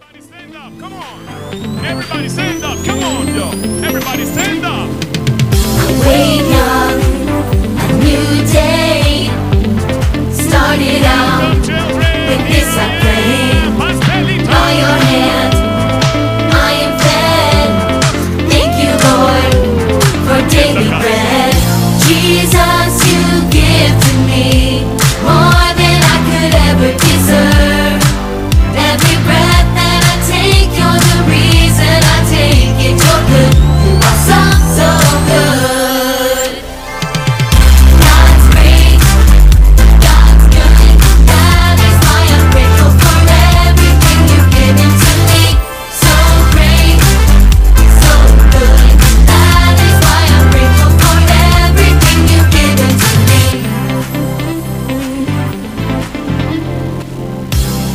Everybody stand up, come on. Everybody stand up, come on, yo. Everybody stand up. Wake up, a new day started out with this I pray. By your hand, I am fed. Thank you, Lord, for daily bread. Jesus, you give to me more than I could ever deserve. Every breath that I take, you're the reason I take it. You're good, you are so good. God's great, God's good. That is why I'm grateful for everything you've given to me. So great, so good. That is why I'm grateful for everything you've given to me.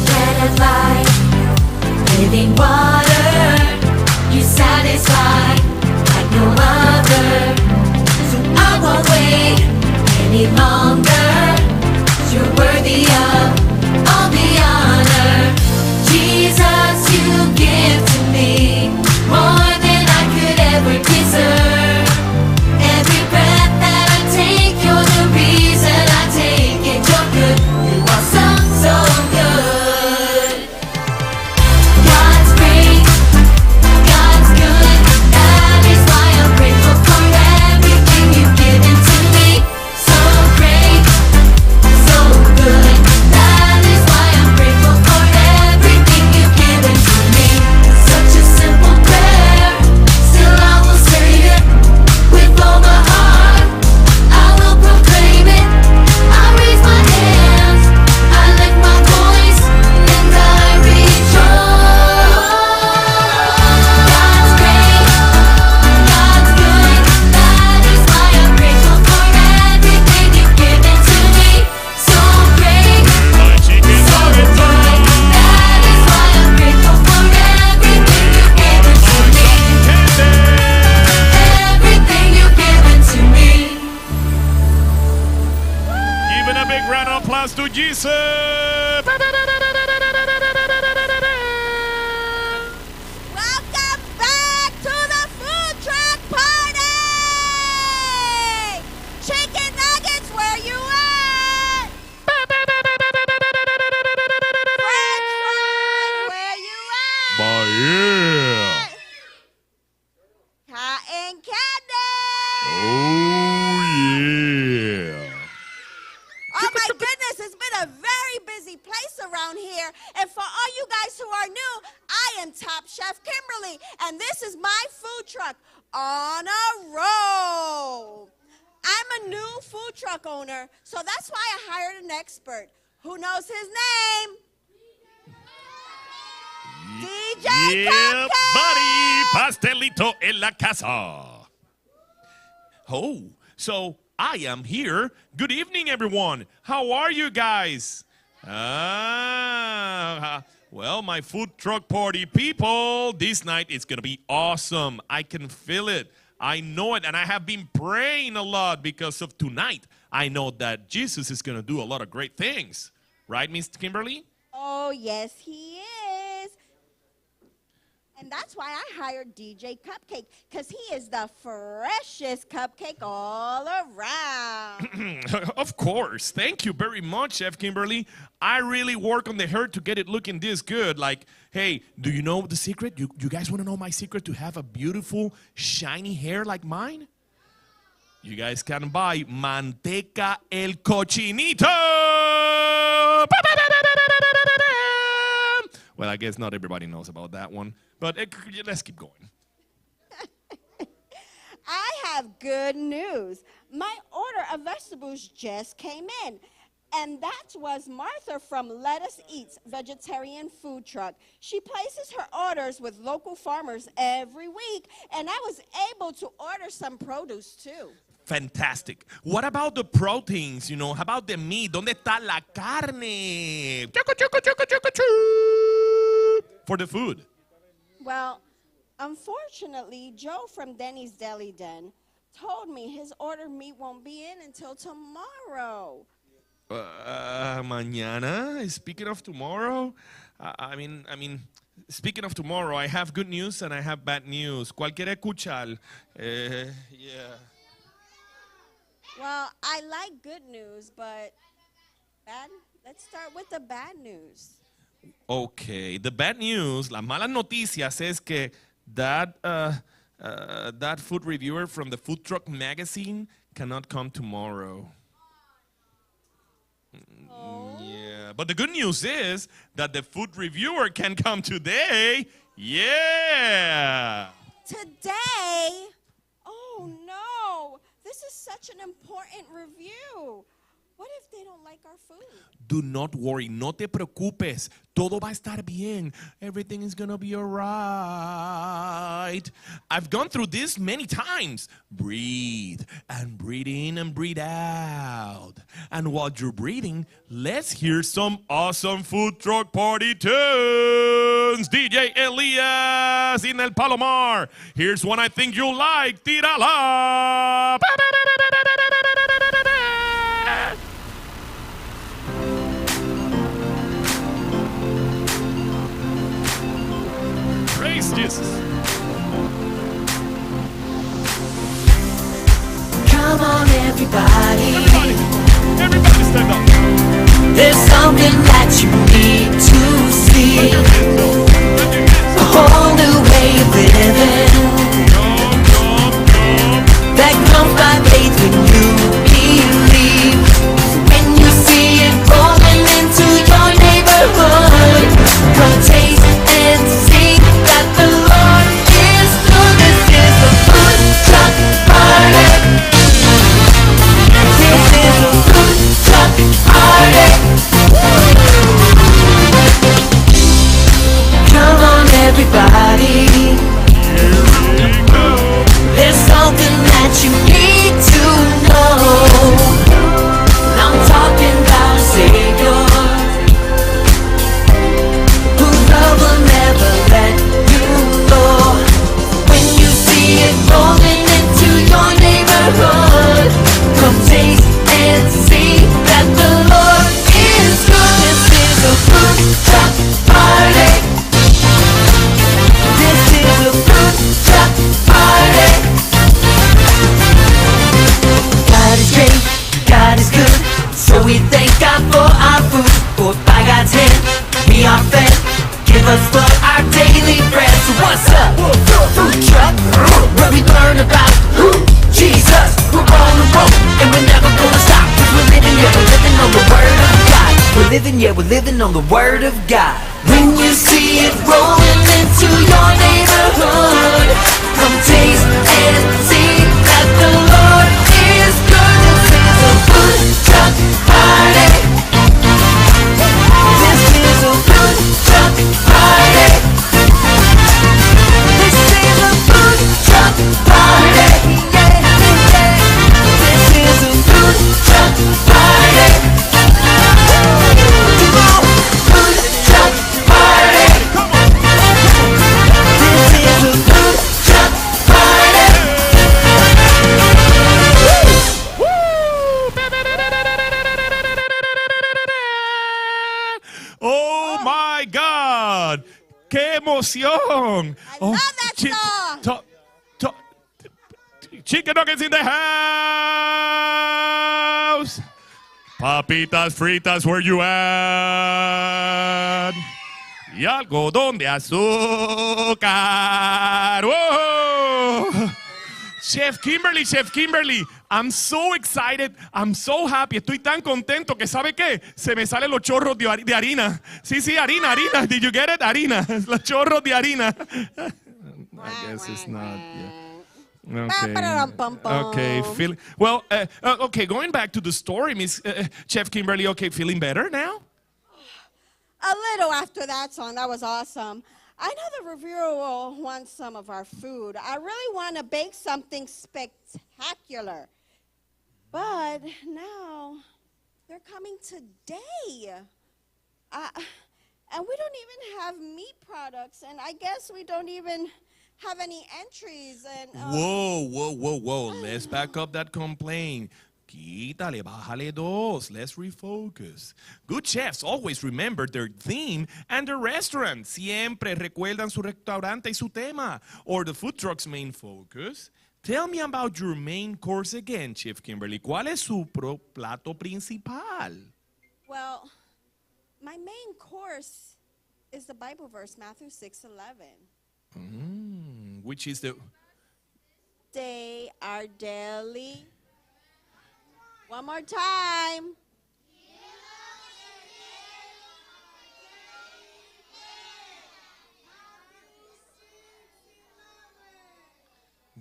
Bread of life, living water, you satisfy like no other. So I won't wait any longer. You're worthy of all the honor. Jesus, you give to me more than I could ever deserve. Every breath that I take, you're the reason I take it. You're good, you are so good. God's great, God's good. That is why I'm grateful for everything you've given to me. So great, so good. That is why I'm grateful for everything you've given to me. Such a simple prayer, still I will say it with all my heart. I will proclaim it. I raise my hands, I lift my voice, and I rejoice. God's great, God's good. That is why I'm grateful for everything you've given to me. So great, so good. That is why I'm grateful for everything you've given to me. Everything you've given to me. Giving a big round of applause to Jesus. Welcome back to the food truck party! Chicken nuggets, where you at? French fries, where you at? Yeah. Cotton candy! Oh, yeah. Oh my goodness, it's been a very busy place around here. And for all you guys who are new, I am Top Chef Kimberly, and this is my food truck, On a Roll. I'm a new food truck owner, so that's why I hired an expert. Who knows his name? DJ Yeah, Cupcake! buddy. Pastelito en la casa. Oh, so I am here. Good evening, everyone. How are you guys? Well, my food truck party people, this night is going to be awesome. I can feel it. I know it. And I have been praying a lot because of tonight. I know that Jesus is going to do a lot of great things. Right, Miss Kimberly? Oh, yes, he is. And that's why I hired DJ Cupcake, because he is the freshest cupcake all around. Of course. Thank you very much, Chef Kimberly. I really work on the hair to get it looking this good. Like, hey, do you know the secret? You guys want to know my secret to have a beautiful, shiny hair like mine? You guys can buy Manteca el Cochinito. Well, I guess not everybody knows about that one. But let's keep going. I have good news. My order of vegetables just came in. And that was Martha from Lettuce Eats Vegetarian Food Truck. She places her orders with local farmers every week. And I was able to order some produce too. Fantastic. What about the proteins? You know, how about the meat? ¿Dónde está la carne? For the food. Well, unfortunately, Joe from Denny's Deli Den told me his ordered meat won't be in until tomorrow. Mañana? Speaking of tomorrow, I mean, speaking of tomorrow, I have good news and I have bad news. ¿Cuál quiere escuchar? Yeah. Well, I like good news, but bad. Let's start with the bad news. Okay, the bad news, las malas noticias es que that food reviewer from the Food Truck magazine cannot come tomorrow. Yeah, but the good news is that the food reviewer can come today. Yeah. Today? Oh no, this is such an important review. What if they don't like our food? Do not worry, no te preocupes. Todo va a estar bien. Everything is gonna be all right. I've gone through this many times. Breathe and breathe in and breathe out. And while you're breathing, let's hear some awesome food truck party tunes. DJ Elias in El Palomar. Here's one I think you'll like. Tírala. Praise Jesus. Come on, everybody. Everybody stand up. There's something that you need to see. A whole new way of living that comes by faith when you believe. When you see it rolling into your neighborhood, come taste and see that the Lord is good. This is a food truck party. This is a food truck party. Come on, everybody. There's something that you need to know. I'm talking about a Savior whose love will never let you go. When you see it rolling into your neighborhood, come taste and see that the Lord is good. This is a food truck party. This is a food truck party. God is great, God is good, so we thank God for our food. For by God's hand, we are fed. Give us for our daily bread. So what's up? Food truck, where we learn about Jesus. We're on the road, and we're never gonna stop. 'Cause we're living, yeah, we're living on the Word of God. We're living, yeah, we're living on the Word of God. When you see it rolling into your neighborhood, come taste and see that the Lord is good. This is a food truck party. This is a food truck party. This is a food truck party. Yeah, yeah. This is a food truck party. Come on, food truck party. This is a food truck party. Oh my God. ¡Qué emoción! I love that song. Chicken nuggets in the house. Papitas fritas, where you at? Y algodón de azúcar. Whoa. Chef Kimberly, I'm so excited, I'm so happy, estoy tan contento que ¿sabe qué? Se me salen los chorros de harina. Sí, harina. Did you get it? Harina, los chorros de harina. I guess it's not, yeah. Okay, okay, going back to the story, Miss Chef Kimberly, okay, feeling better now? A little after that song. That was awesome. I know the reviewer wants some of our food. I really want to bake something spectacular. But now they're coming today. And we don't even have meat products. And I guess we don't even have any entries. And Whoa. Let's back up that complaint. Quítale, bájale dos. Let's refocus. Good chefs always remember their theme and their restaurant. Siempre recuerdan su restaurante y su tema. Or the food truck's main focus. Tell me about your main course again, Chef Kimberly. ¿Cuál es su plato principal? Well, my main course is the Bible verse, Matthew 6:11. Which is the... Day our daily. One more time.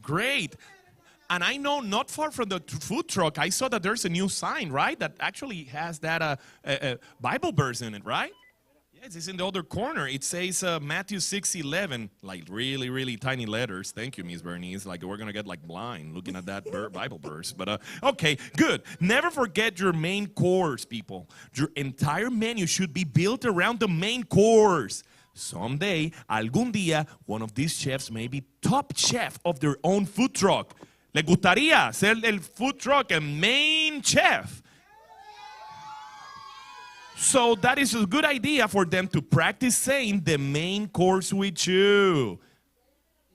Great. And I know not far from the food truck, I saw that there's a new sign, right? That actually has that Bible verse in it, right? Yes, it's in the other corner. It says Matthew 6:11, like really, really tiny letters. Thank you, Miss Bernice. Like we're going to get like blind looking at that Bible verse. But okay, good. Never forget your main course, people. Your entire menu should be built around the main course. Someday, algún día, one of these chefs may be top chef of their own food truck. ¿Le gustaría ser el food truck el main chef? So that is a good idea for them to practice saying the main course with you.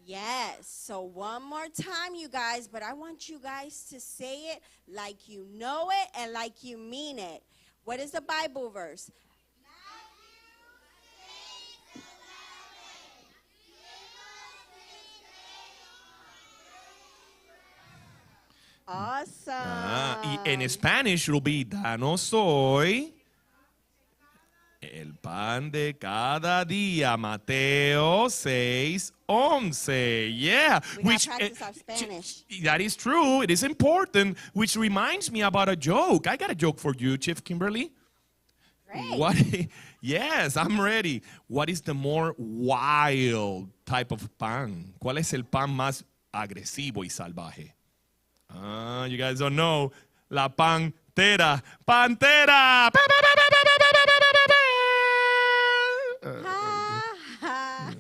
Yes. So one more time, you guys, but I want you guys to say it like you know it and like you mean it. What is the Bible verse? Awesome. Y en Spanish it'll be danos hoy el pan de cada día. Mateo 6:11. Yeah. We gotta practice our Spanish. That is true. It is important. Which reminds me about a joke. I got a joke for you, Chef Kimberly. Great. Yes, I'm ready. What is the more wild type of pan? ¿Cuál es el pan más agresivo y salvaje? You guys don't know. La pantera. Pantera.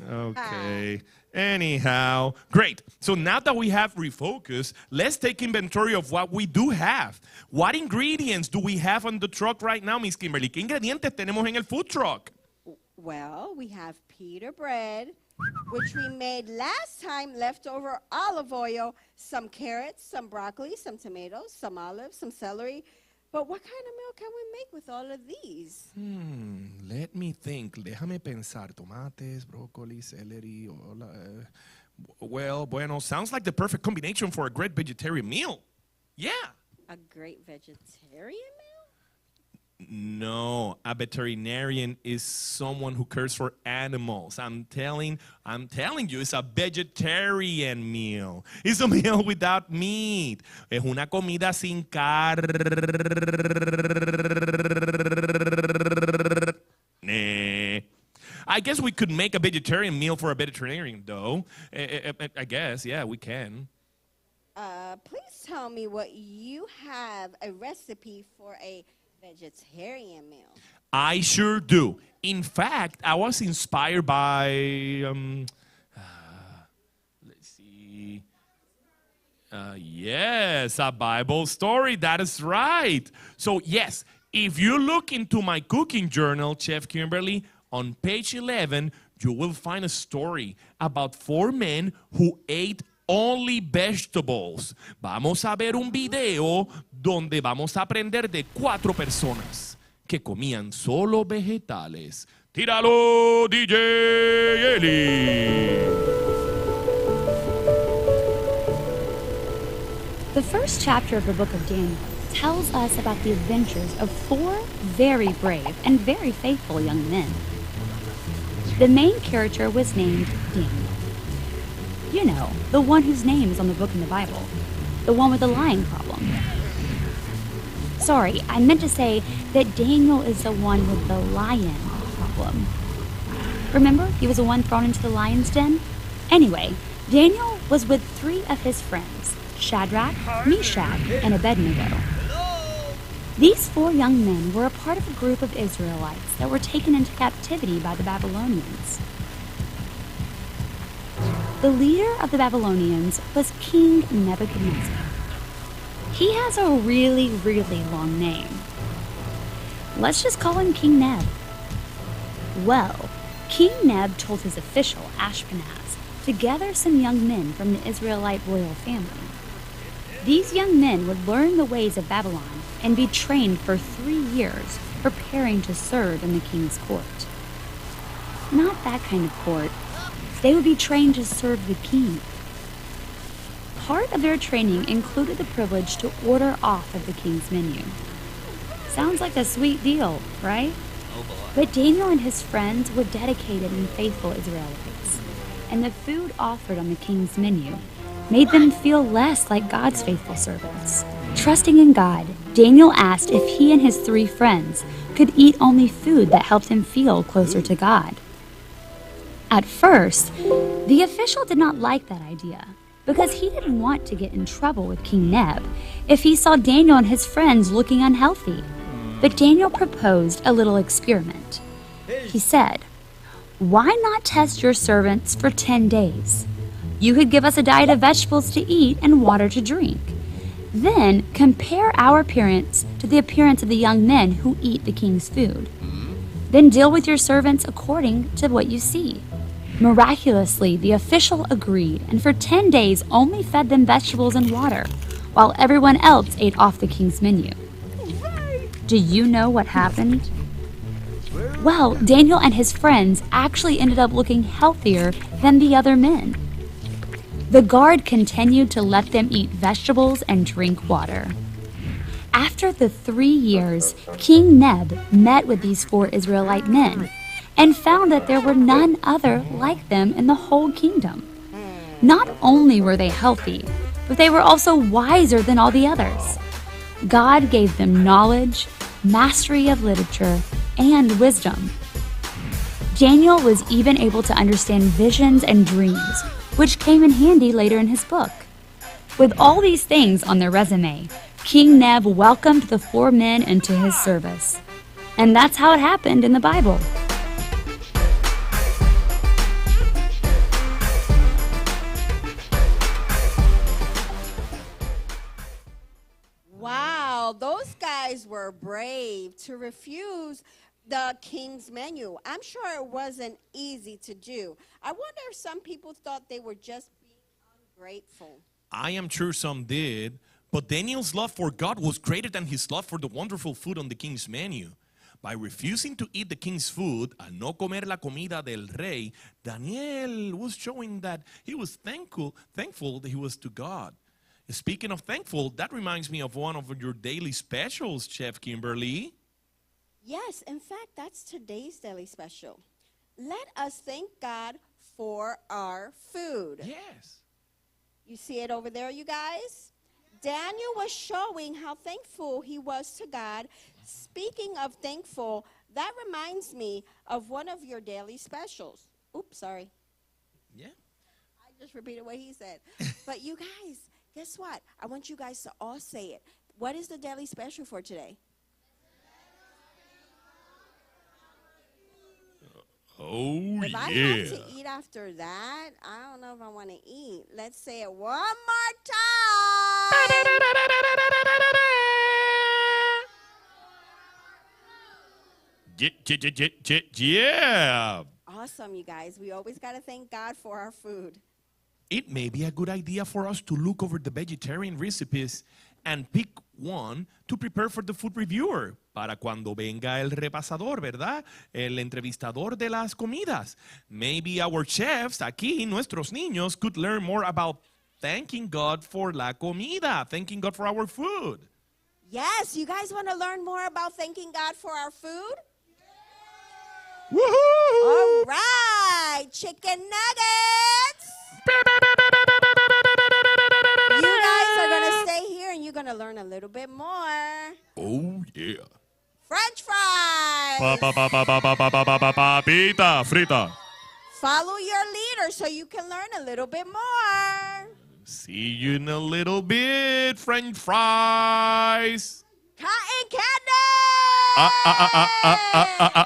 Okay. Anyhow, great. So now that we have refocused, let's take inventory of what we do have. What ingredients do we have on the truck right now, Miss Kimberly? ¿Qué ingredientes tenemos en el food truck? Well, we have pita bread, which we made last time, leftover olive oil, some carrots, some broccoli, some tomatoes, some olives, some celery. But what kind of meal can we make with all of these? Let me think. Déjame pensar. Tomates, broccoli, celery. Bueno, sounds like the perfect combination for a great vegetarian meal. Yeah. A great vegetarian meal? No, a veterinarian is someone who cares for animals. I'm telling you, it's a vegetarian meal. It's a meal without meat. Es una comida sin carne. I guess we could make a vegetarian meal for a veterinarian, though. I guess, yeah, we can. Please tell me what you have a recipe for a vegetarian meal. I sure do. In fact, I was inspired by, let's see. Yes, a Bible story. That is right. So, yes, if you look into my cooking journal, Chef Kimberly, on page 11, you will find a story about 4 men who ate only vegetables. Vamos a ver un video donde vamos a aprender de 4 personas que comían solo vegetales. ¡Tíralo, DJ Eli! The first chapter of the book of Daniel tells us about the adventures of 4 very brave and very faithful young men. The main character was named Daniel. You know, the one whose name is on the book in the Bible. The one with the lying problem. Sorry, I meant to say that Daniel is the one with the lion problem. Remember, he was the one thrown into the lion's den? Anyway, Daniel was with 3 of his friends, Shadrach, Meshach, and Abednego. These 4 young men were a part of a group of Israelites that were taken into captivity by the Babylonians. The leader of the Babylonians was King Nebuchadnezzar. He has a really, really long name. Let's just call him King Neb. Well, King Neb told his official, Ashpenaz, to gather some young men from the Israelite royal family. These young men would learn the ways of Babylon and be trained for 3 years, preparing to serve in the king's court. Not that kind of court. They would be trained to serve the king. Part of their training included the privilege to order off of the king's menu. Sounds like a sweet deal, right? But Daniel and his friends were dedicated and faithful Israelites, and the food offered on the king's menu made them feel less like God's faithful servants. Trusting in God, Daniel asked if he and his 3 friends could eat only food that helped him feel closer to God. At first, the official did not like that idea because he didn't want to get in trouble with King Neb if he saw Daniel and his friends looking unhealthy. But Daniel proposed a little experiment. He said, "Why not test your servants for 10 days? You could give us a diet of vegetables to eat and water to drink. Then compare our appearance to the appearance of the young men who eat the king's food. Then deal with your servants according to what you see." Miraculously, the official agreed, and for 10 days only fed them vegetables and water, while everyone else ate off the king's menu. Do you know what happened? Well, Daniel and his friends actually ended up looking healthier than the other men. The guard continued to let them eat vegetables and drink water. After the 3 years, King Neb met with these 4 Israelite men and found that there were none other like them in the whole kingdom. Not only were they healthy, but they were also wiser than all the others. God gave them knowledge, mastery of literature, and wisdom. Daniel was even able to understand visions and dreams, which came in handy later in his book. With all these things on their resume, King Neb welcomed the 4 men into his service. And that's how it happened in the Bible. Wow, those guys were brave to refuse the king's menu. I'm sure it wasn't easy to do. I wonder if some people thought they were just being ungrateful. I am sure some did, but Daniel's love for God was greater than his love for the wonderful food on the king's menu. By refusing to eat the king's food, al no comer la comida del rey, Daniel was showing that he was thankful that he was to God. Speaking of thankful, that reminds me of one of your daily specials, Chef Kimberly. Yes, in fact, that's today's daily special. Let us thank God for our food. Yes. You see it over there, you guys? Daniel was showing how thankful he was to God. Speaking of thankful, that reminds me of one of your daily specials. Oops, sorry. Yeah. I just repeated what he said. But you guys, guess what? I want you guys to all say it. What is the daily special for today? Oh, If I have to eat after that, I don't know if I want to eat. Let's say it one more time. Yeah. Awesome, you guys. We always got to thank God for our food. It may be a good idea for us to look over the vegetarian recipes and pick one to prepare for the food reviewer para cuando venga el repasador, ¿verdad? El entrevistador de las comidas. Maybe our chefs aquí, nuestros niños, could learn more about thanking God for la comida, thanking God for our food. Yes, you guys want to learn more about thanking God for our food? Woohoo! All right, chicken nuggets. You guys are going to stay here and you're going to learn a little bit more. Oh, yeah. French fries. Papita frita. Follow your leader so you can learn a little bit more. See you in a little bit, French fries. Cotton candy.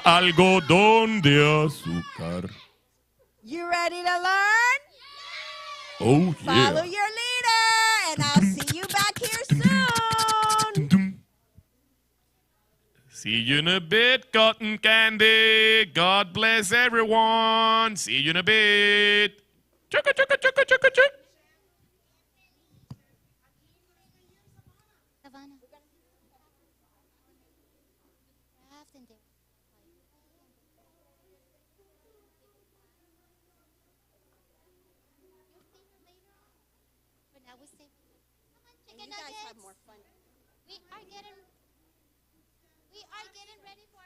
Algodón de azúcar. You ready to learn? Oh, yeah. Follow your leader, and I'll see you back here soon. See you in a bit, cotton candy. God bless everyone. See you in a bit. Chugga, chugga, chugga, chugga, chugga. Savannah. Craft and But now we say, come on, chicken You guys nuggets. have more fun. We are getting ready for